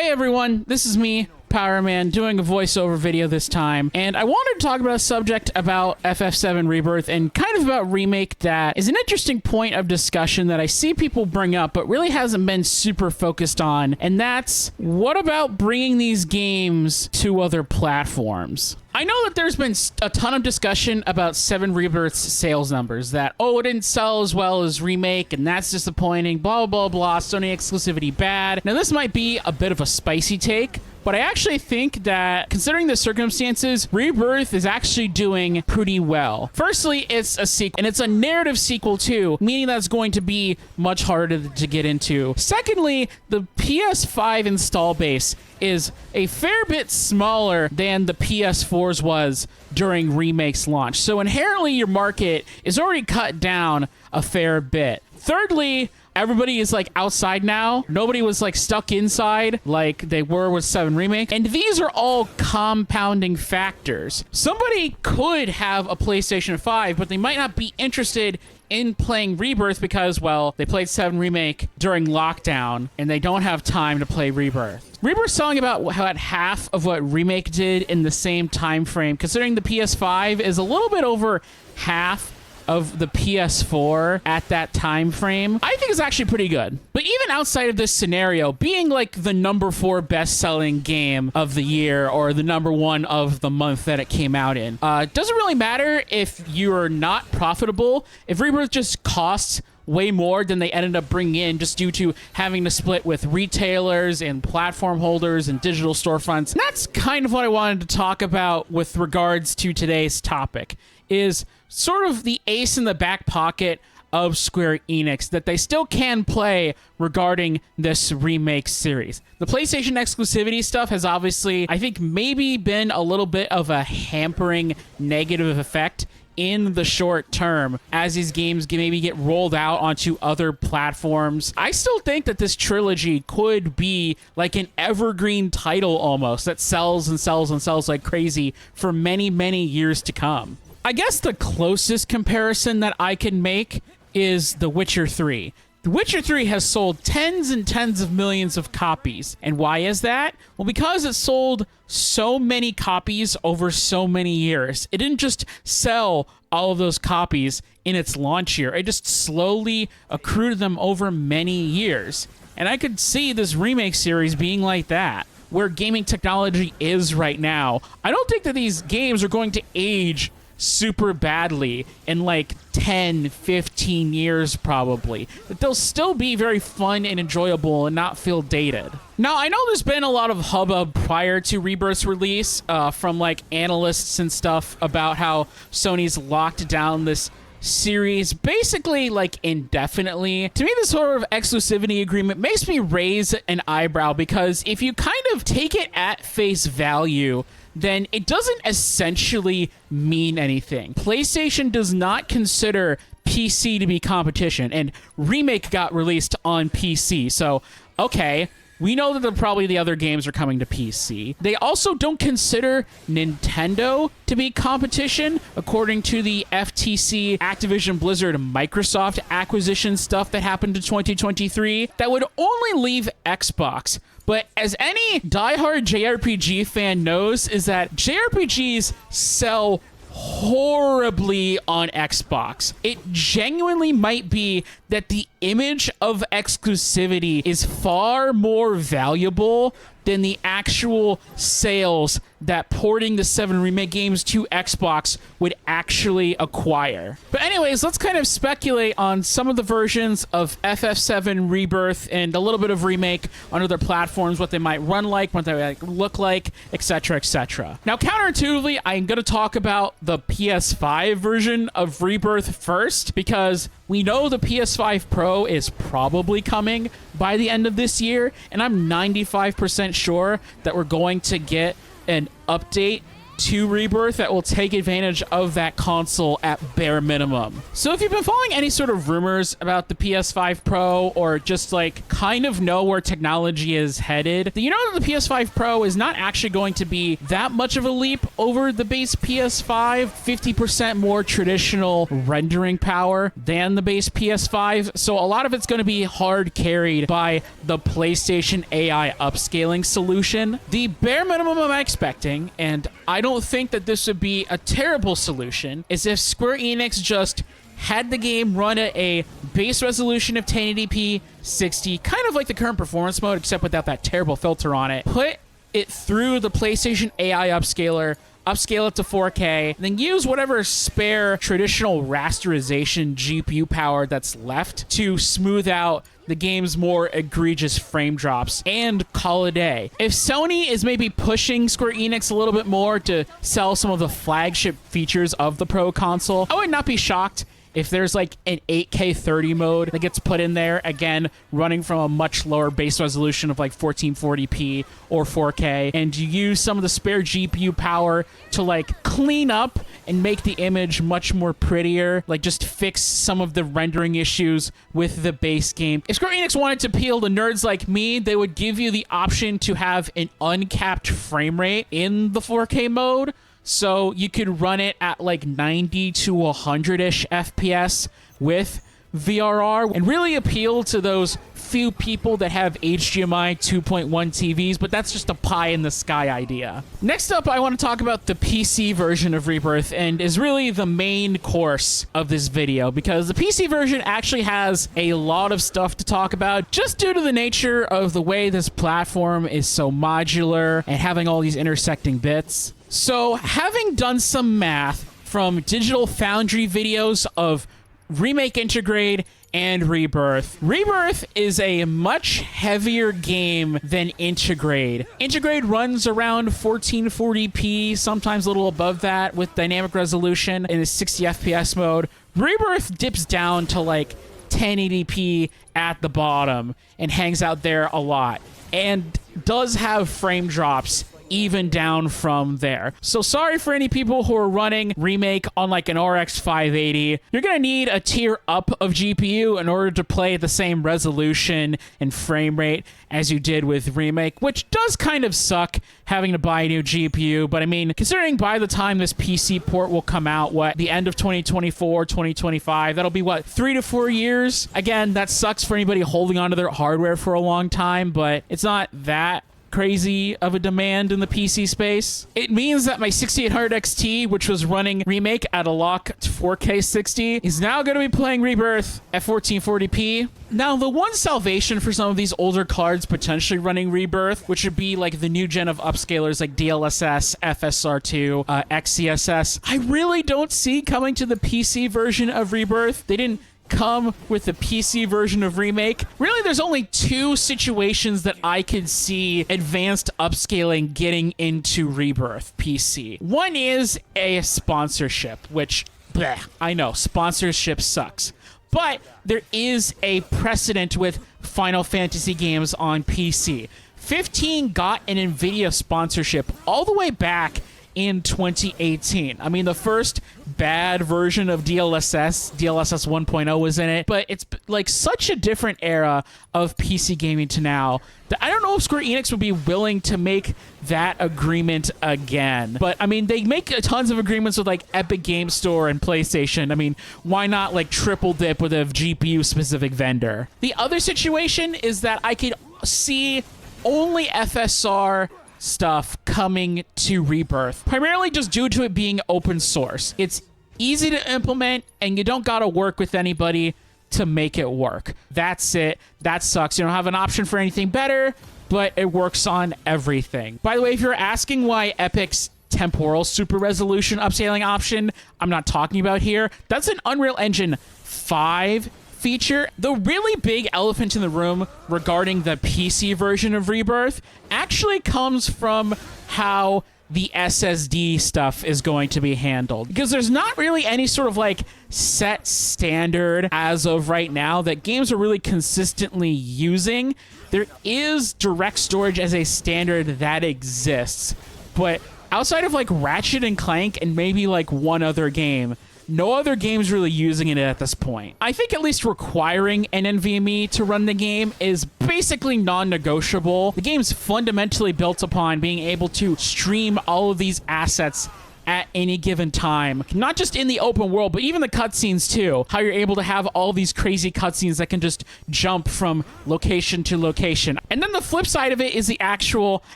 Hey everyone, this is me, Power Man, doing a voiceover video this time, and I wanted to talk about a subject about FF7 Rebirth and kind of about Remake that is an interesting point of discussion that I see people bring up but really hasn't been super focused on, and that's, what about bringing these games to other platforms? I know that there's been a ton of discussion about 7 Rebirth's sales numbers, that, oh, it didn't sell as well as Remake, and that's disappointing, blah, blah, blah, Sony exclusivity bad. Now, this might be a bit of a spicy take, but I actually think that, considering the circumstances, Rebirth is actually doing pretty well. Firstly, it's a sequel, and it's a narrative sequel too, meaning that's going to be much harder to get into. Secondly, the PS5 install base is a fair bit smaller than the PS4's was during Remake's launch. So inherently, your market is already cut down a fair bit. Thirdly, everybody is like outside now. Nobody was like stuck inside like they were with 7 Remake. And these are all compounding factors. Somebody could have a PlayStation 5, but they might not be interested in playing Rebirth because, well, they played 7 Remake during lockdown and they don't have time to play Rebirth. Rebirth's selling about half of what Remake did in the same time frame, considering the PS5 is a little bit over half of the PS4 at that time frame. I think it's actually pretty good. But even outside of this scenario, being like the number 4 best-selling game of the year or the number 1 of the month that it came out in, doesn't really matter if you're not profitable. If Rebirth just costs way more than they ended up bringing in just due to having to split with retailers and platform holders and digital storefronts. And that's kind of what I wanted to talk about with regards to today's topic, is sort of the ace in the back pocket of Square Enix that they still can play regarding this Remake series. The PlayStation exclusivity stuff has obviously, I think, maybe been a little bit of a hampering negative effect in the short term as these games maybe get rolled out onto other platforms. I still think that this trilogy could be like an evergreen title almost that sells and sells and sells like crazy for many, many years to come. I guess the closest comparison that I can make is The Witcher 3. The Witcher 3 has sold tens and tens of millions of copies. And why is that? Well, because it sold so many copies over so many years. It didn't just sell all of those copies in its launch year. It just slowly accrued them over many years. And I could see this Remake series being like that, where gaming technology is right now. I don't think that these games are going to age super badly in like 10, 15 years probably. But they'll still be very fun and enjoyable and not feel dated. Now, I know there's been a lot of hubbub prior to Rebirth's release from like analysts and stuff about how Sony's locked down this series basically like indefinitely. To me, this sort of exclusivity agreement makes me raise an eyebrow, because if you kind of take it at face value, then it doesn't essentially mean anything. PlayStation does not consider PC to be competition, and Remake got released on PC, so okay, we know that probably the other games are coming to PC. They also don't consider Nintendo to be competition, according to the FTC Activision Blizzard Microsoft acquisition stuff that happened in 2023. That would only leave Xbox. But as any diehard JRPG fan knows, is that JRPGs sell horribly on Xbox. It genuinely might be that the image of exclusivity is far more valuable than the actual sales that porting the 7 Remake games to Xbox would actually acquire. But anyways, let's kind of speculate on some of the versions of FF7 Rebirth and a little bit of Remake on other platforms, what they might run like, what they might look like, etc., etc. Now, counterintuitively, I'm going to talk about the PS5 version of Rebirth first, because we know the PS5 Pro is probably coming by the end of this year, and I'm 95% sure that we're going to get an update to Rebirth that will take advantage of that console at bare minimum. So if you've been following any sort of rumors about the PS5 Pro, or just like kind of know where technology is headed, you know that the PS5 Pro is not actually going to be that much of a leap over the base PS5, 50% more traditional rendering power than the base PS5. So a lot of it's going to be hard carried by the PlayStation AI upscaling solution. The bare minimum I'm expecting, and I don't think that this would be a terrible solution, is if Square Enix just had the game run at a base resolution of 1080p 60, kind of like the current performance mode, except without that terrible filter on it. Put it through the PlayStation AI upscaler, upscale it to 4K, then use whatever spare traditional rasterization GPU power that's left to smooth out the game's more egregious frame drops, and call it a day. If Sony is maybe pushing Square Enix a little bit more to sell some of the flagship features of the Pro console, I would not be shocked if there's like an 8K 30 mode that gets put in there, again, running from a much lower base resolution of like 1440p or 4K, and you use some of the spare GPU power to like clean up and make the image much more prettier, like just fix some of the rendering issues with the base game. If Square Enix wanted to appeal to nerds like me, they would give you the option to have an uncapped frame rate in the 4K mode. So you could run it at like 90 to 100-ish FPS with VRR and really appeal to those few people that have HDMI 2.1 TVs, but that's just a pie in the sky idea. Next up, I want to talk about the PC version of Rebirth, and is really the main course of this video, because the PC version actually has a lot of stuff to talk about, just due to the nature of the way this platform is so modular and having all these intersecting bits. So, having done some math from Digital Foundry videos of Remake, Integrate, and Rebirth, Rebirth is a much heavier game than Integrate. Integrate runs around 1440p, sometimes a little above that with dynamic resolution in the 60 FPS mode. Rebirth dips down to like 1080p at the bottom and hangs out there a lot, and does have frame drops even down from there. So sorry for any people who are running Remake on like an RX 580. You're gonna need a tier up of GPU in order to play at the same resolution and frame rate as you did with Remake, which does kind of suck having to buy a new GPU. But I mean, considering by the time this PC port will come out, what, the end of 2024, 2025, that'll be what, 3 to 4 years? Again, that sucks for anybody holding onto their hardware for a long time, but it's not that crazy of a demand in the PC space. It means that my 6800 XT, which was running Remake at a locked 4K 60, is now going to be playing Rebirth at 1440p. Now, the one salvation for some of these older cards potentially running Rebirth, which would be like the new gen of upscalers like DLSS, FSR2, XCSS, I really don't see coming to the PC version of Rebirth. They didn't come with the PC version of Remake. Really, there's only two situations that I could see advanced upscaling getting into Rebirth PC. One is a sponsorship, which, bleh, I know, sponsorship sucks. But there is a precedent with Final Fantasy games on PC. 15 got an NVIDIA sponsorship all the way back in 2018. I mean, the first bad version of DLSS 1.0 was in it, but it's like such a different era of PC gaming to now that I don't know if Square Enix would be willing to make that agreement again. But I mean, they make tons of agreements with like Epic Game Store and PlayStation. I mean, why not like triple dip with a GPU specific vendor? The other situation is that I could see only FSR stuff coming to Rebirth, primarily just due to it being open source. It's easy to implement, and you don't gotta work with anybody to make it work. That's it. That sucks. You don't have an option for anything better, but it works on everything. By the way, if you're asking why Epic's temporal super resolution upscaling option I'm not talking about here, that's an Unreal Engine 5 feature. The really big elephant in the room regarding the PC version of Rebirth actually comes from how the SSD stuff is going to be handled, because there's not really any sort of like set standard as of right now that games are really consistently using. There is direct storage as a standard that exists, but outside of like Ratchet and Clank and maybe like one other game, no other game's really using it at this point. I think at least requiring an NVMe to run the game is basically non-negotiable. The game's fundamentally built upon being able to stream all of these assets at any given time, not just in the open world, but even the cutscenes too. How you're able to have all these crazy cutscenes that can just jump from location to location. And then the flip side of it is the actual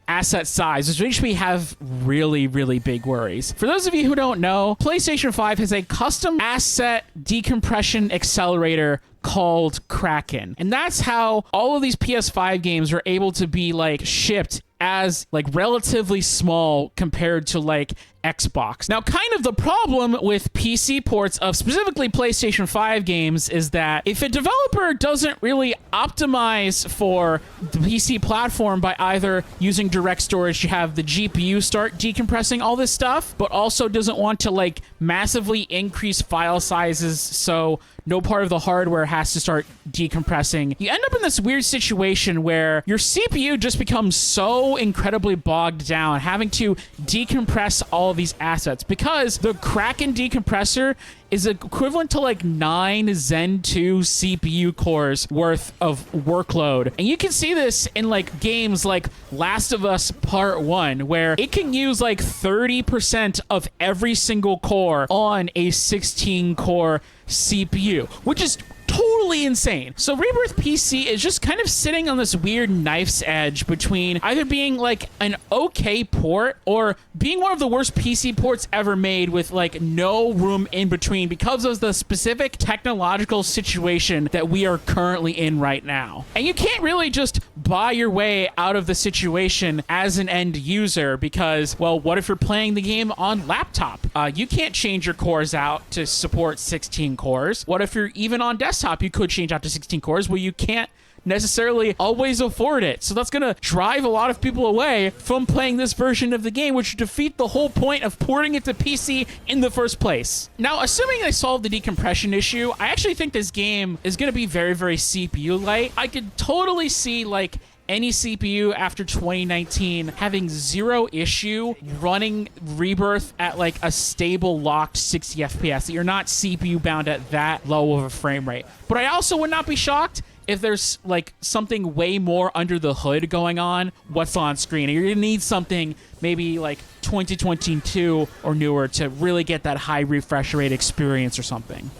asset size, which makes me have really, really big worries. For those of you who don't know, PlayStation 5 has a custom asset decompression accelerator called Kraken. And that's how all of these PS5 games are able to be like shipped as like relatively small compared to like Xbox. Now, kind of the problem with PC ports of specifically PlayStation 5 games is that if a developer doesn't really optimize for the PC platform by either using direct storage to have the GPU start decompressing all this stuff, but also doesn't want to like massively increase file sizes so no part of the hardware has to start decompressing, you end up in this weird situation where your CPU just becomes so incredibly bogged down, having to decompress all of these assets, because the Kraken decompressor is equivalent to like 9 Zen 2 CPU cores worth of workload. And you can see this in like games like Last of Us Part 1, where it can use like 30% of every single core on a 16-core CPU, which is totally insane. So Rebirth PC is just kind of sitting on this weird knife's edge between either being like an okay port or being one of the worst PC ports ever made with like no room in between because of the specific technological situation that we are currently in right now. And you can't really just buy your way out of the situation as an end user because, well, what if you're playing the game on laptop? You can't change your cores out to support 16 cores. What if you're even on desktop? You could change out to 16 cores. Well, you can't necessarily always afford it. So that's going to drive a lot of people away from playing this version of the game, which would defeat the whole point of porting it to PC in the first place. Now, assuming they solve the decompression issue, I actually think this game is going to be very, very CPU light. I could totally see like any CPU after 2019 having zero issue running Rebirth at like a stable locked 60 FPS, that you're not CPU bound at that low of a frame rate. But I also would not be shocked if there's like something way more under the hood going on what's on screen. And you're gonna need something maybe like 2022 or newer to really get that high refresh rate experience or something.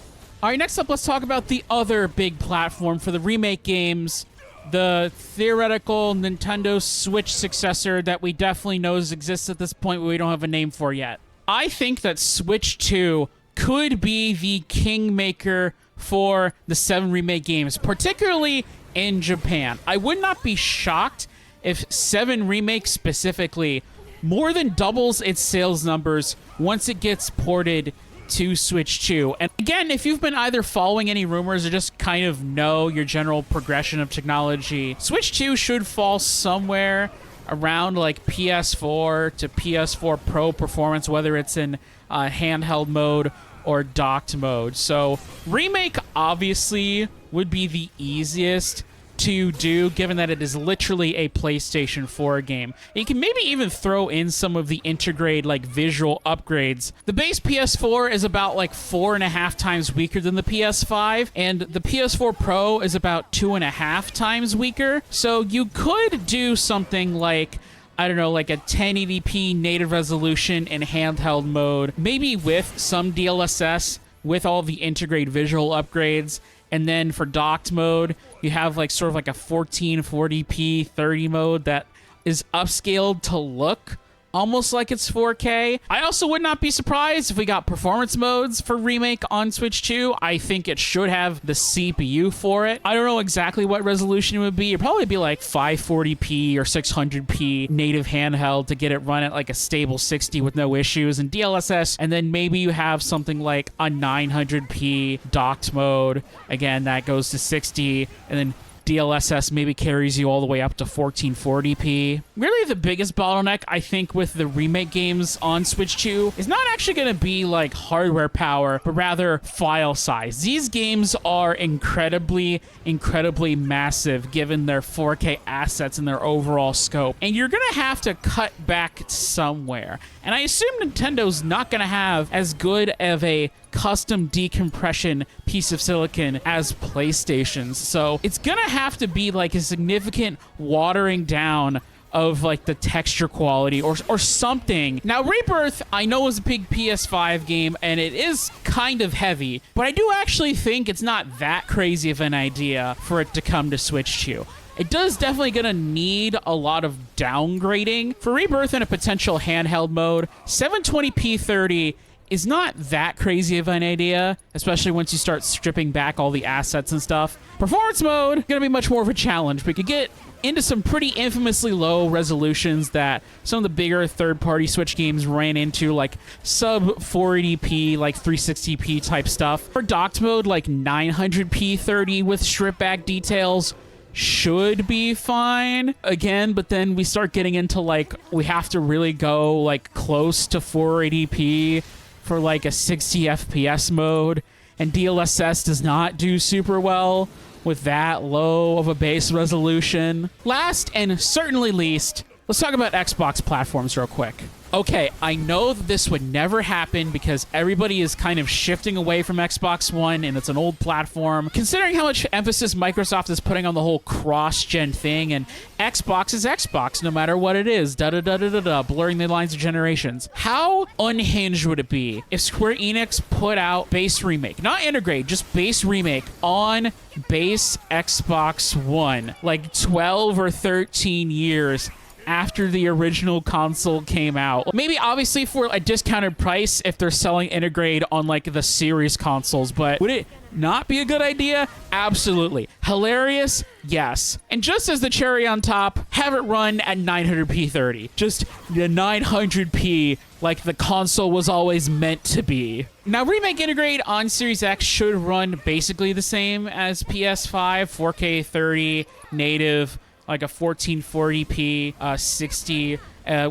All right, next up, let's talk about the other big platform for the remake games, the theoretical Nintendo Switch successor that we definitely know exists at this point, but we don't have a name for yet. I think that Switch 2 could be the kingmaker for the 7 remake games, particularly in Japan. I would not be shocked if 7 Remake specifically more than doubles its sales numbers once it gets ported to Switch 2. And again, if you've been either following any rumors or just kind of know your general progression of technology, Switch 2 should fall somewhere around like PS4 to PS4 Pro performance, whether it's in handheld mode or docked mode. So Remake obviously would be the easiest to do, given that it is literally a PlayStation 4 game. You can maybe even throw in some of the integrate like visual upgrades. The base PS4 is about like 4.5 times weaker than the PS5, and the PS4 Pro is about 2.5 times weaker. So you could do something like, I don't know, like a 1080p native resolution in handheld mode, maybe with some DLSS with all the integrate visual upgrades. And then for docked mode, you have like sort of like a 1440p 30 mode that is upscaled to look almost like it's 4K. I also would not be surprised if we got performance modes for Remake on Switch 2. I think it should have the CPU for it. I don't know exactly what resolution it would be. It'd probably be like 540p or 600p native handheld to get it run at like a stable 60 with no issues and DLSS. And then maybe you have something like a 900p docked mode. Again, that goes to 60. And then DLSS maybe carries you all the way up to 1440p. Really, the biggest bottleneck, I think, with the remake games on Switch 2 is not actually going to be like hardware power, but rather file size. These games are incredibly massive given their 4K assets and their overall scope. And you're going to have to cut back somewhere. And I assume Nintendo's not going to have as good of a custom decompression piece of silicon as PlayStation's. So it's going to have to be like a significant watering down of like the texture quality or something. Now, Rebirth, I know, is a big PS5 game and it is kind of heavy, but I do actually think it's not that crazy of an idea for it to come to Switch 2. It does definitely gonna need a lot of downgrading. For Rebirth in a potential handheld mode, 720p 30 is not that crazy of an idea, especially once you start stripping back all the assets and stuff. Performance mode, gonna be much more of a challenge. We could get into some pretty infamously low resolutions that some of the bigger third-party Switch games ran into, like sub 480p, like 360p type stuff. For docked mode, like 900p 30 with strip back details should be fine again, but then we start getting into like we have to really go like close to 480p for like a 60 FPS mode, and DLSS does not do super well with that low of a base resolution. Last and certainly least, let's talk about Xbox platforms real quick. Okay, I know that this would never happen because everybody is kind of shifting away from Xbox One and it's an old platform. Considering how much emphasis Microsoft is putting on the whole cross-gen thing, and Xbox is Xbox no matter what it is, blurring the lines of generations. How unhinged would it be if Square Enix put out base remake, not integrate, just base remake on base Xbox One, like 12 or 13 years after the original console came out? Maybe obviously for a discounted price if they're selling integrate on like the series consoles, but would it not be a good idea? Absolutely. Hilarious? Yes. And just as the cherry on top, have it run at 900p 30. Just the 900p like the console was always meant to be. Now, Remake Integrate on Series X should run basically the same as PS5, 4K 30, native, like a 1440p 60,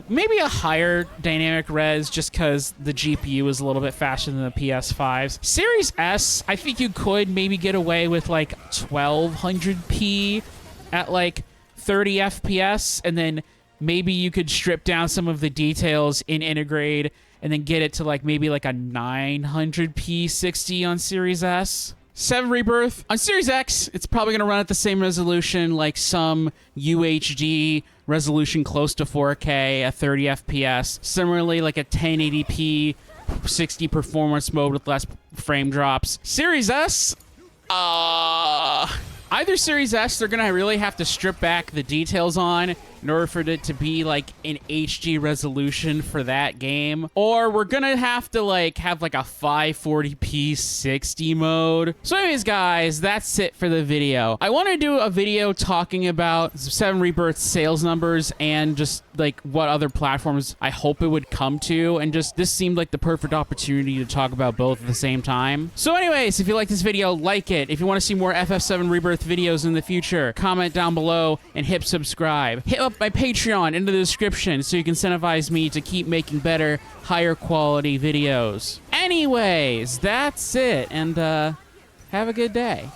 maybe a higher dynamic res just because the GPU is a little bit faster than the PS5's. Series S, I think you could maybe get away with like 1200p at like 30 FPS, and then maybe you could strip down some of the details in Integrate and then get it to like maybe like a 900p 60 on Series S. 7 Rebirth. On Series X, it's probably going to run at the same resolution, like some UHD resolution close to 4K at 30 FPS. Similarly, like a 1080p 60 performance mode with less frame drops. Series S, either Series S, they're going to really have to strip back the details on in order for it to be like an HD resolution for that game, or we're going to have to like have like a 540p 60 mode. So anyways, guys, that's it for the video. I want to do a video talking about 7 Rebirth sales numbers and just like what other platforms I hope it would come to, and just this seemed like the perfect opportunity to talk about both at the same time. So anyways, if you like this video, like it. If you want to see more FF7 Rebirth videos in the future, comment down below and hit subscribe. Hit up my Patreon in the description so you can incentivize me to keep making better, higher quality videos. Anyways, that's it, and have a good day.